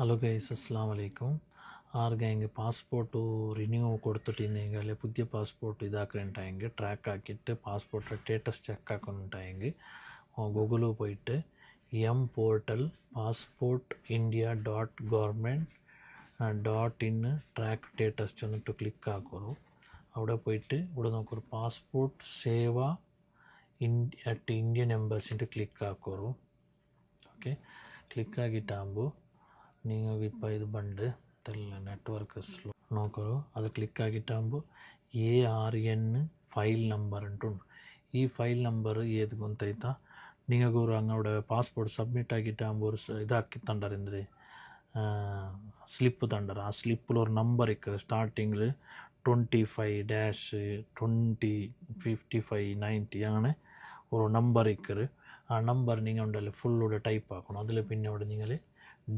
Hello guys, അസ്സാം വലൈക്കും. ആർക്കെങ്കിൽ passport renew കൊടുത്തിട്ടുണ്ടെങ്കിൽ പുതിയ പാസ്പോർട്ട് ഇതാക്കുന്നുണ്ടായെങ്കിൽ ട്രാക്ക് ആക്കിയിട്ട് പാസ്പോർട്ട് സ്റ്റാറ്റസ് ചെക്ക് ആക്കുന്നുണ്ടായെങ്കിൽ ഗൂഗിളിൽ പോയിട്ട് പോർട്ടൽ passportindia.government.in ട്രാക്ക് സ്റ്റാറ്റസ് ചെന്നിട്ട് ക്ലിക്ക് ആക്കുറു. അവിടെ പോയിട്ട് ഇവിടെ നോക്കൊരു പാസ്പോർട്ട് സേവ അറ്റ് ഇന്ത്യൻ എംബസിൻ്റെ ക്ലിക്ക് ആക്കുറു. ഓക്കെ, ക്ലിക്ക് ആക്കിയിട്ടാകുമ്പോൾ നിങ്ങൾക്ക് ഇപ്പോൾ ഇത് ബണ്ട് നെറ്റ്വർക്ക് സ്ലോ നോക്കൂ. അത് ക്ലിക്ക് ആക്കിയിട്ടാകുമ്പോൾ ARN ഫയൽ നമ്പർ ഉണ്ടുണ്ട്. ഈ ഫയൽ നമ്പർ ഏത് ಗೊತ್ತಾಯ್ತಾ, നിങ്ങൾക്ക് ഒരു അങ്ങോട്ട് പാസ്പോർട്ട് സബ്മിറ്റ് ആക്കിയിട്ടാകുമ്പോൾ ഒരു ഇതാക്കി തണ്ടറിന്ദ്ര് സ്ലിപ്പ് തണ്ടർ. ആ സ്ലിപ്പിൽ ഒരു നമ്പർ ഇക്കറ് സ്റ്റാർട്ടിങ്ങിൽ 25-20-55-90 അങ്ങനെ ഒരു നമ്പർ ഇക്കറ്. ആ നമ്പർ നിങ്ങൾ ഉണ്ടല്ലോ ഫുള്ളൂടെ ടൈപ്പ് ആക്കണം. അതിൽ പിന്നെ അവിടെ നിങ്ങൾ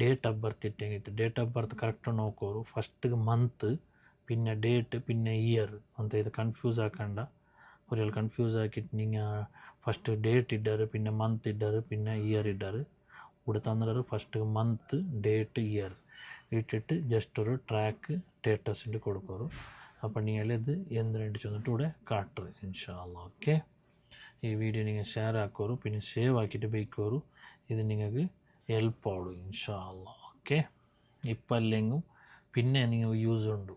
ഡേറ്റ് ഓഫ് ബർത്ത് ഇട്ടെങ്കിൽ ഡേറ്റ് ഓഫ് ബർത്ത് കറക്റ്റ് നോക്കോರು. ഫസ്റ്റ് മന്ത്, പിന്നെ ഡേറ്റ്, പിന്നെ ഇയർ ಅಂತ ഇത് കൺഫ്യൂസ് ആക്കണ്ട. ഒരാൾ കൺഫ്യൂസ് ആക്കിയിട്ട് നിങ്ങൾ ഫസ്റ്റ് ഡേറ്റ് ഇടാറ്, പിന്നെ മന്ത് ഇടാറ്, പിന്നെ ഇയർ ഇടാറ്. ഇവിടെ തന്നിട്ട് ഫസ്റ്റ് മന്ത്, ഡേറ്റ്, ഇയർ ഇട്ടിട്ട് ജസ്റ്റ് ഒരു ട്രാക്ക് സ്റ്റാറ്റസിൻ്റെ കൊടുക്കോರು. അപ്പോൾ നിങ്ങൾ ഇത് എന്തിനായിട്ട് ചെന്നിട്ട് ഇവിടെ കാട്ടുറ് ഇൻഷാ അല്ലാ. ഓക്കെ, ഈ വീഡിയോ നിങ്ങൾ ഷെയർ ആക്കോರು, പിന്നെ സേവ് ആക്കിയിട്ട് ബൈക്കോರು. ഇത് നിങ്ങൾക്ക് ഹെൽപ്പ് ആവും ഇൻഷാ അല്ലാ. ഓക്കെ, ഇപ്പം അല്ലെങ്കിലും പിന്നെ നിങ്ങൾ യൂസ് ഉണ്ട്.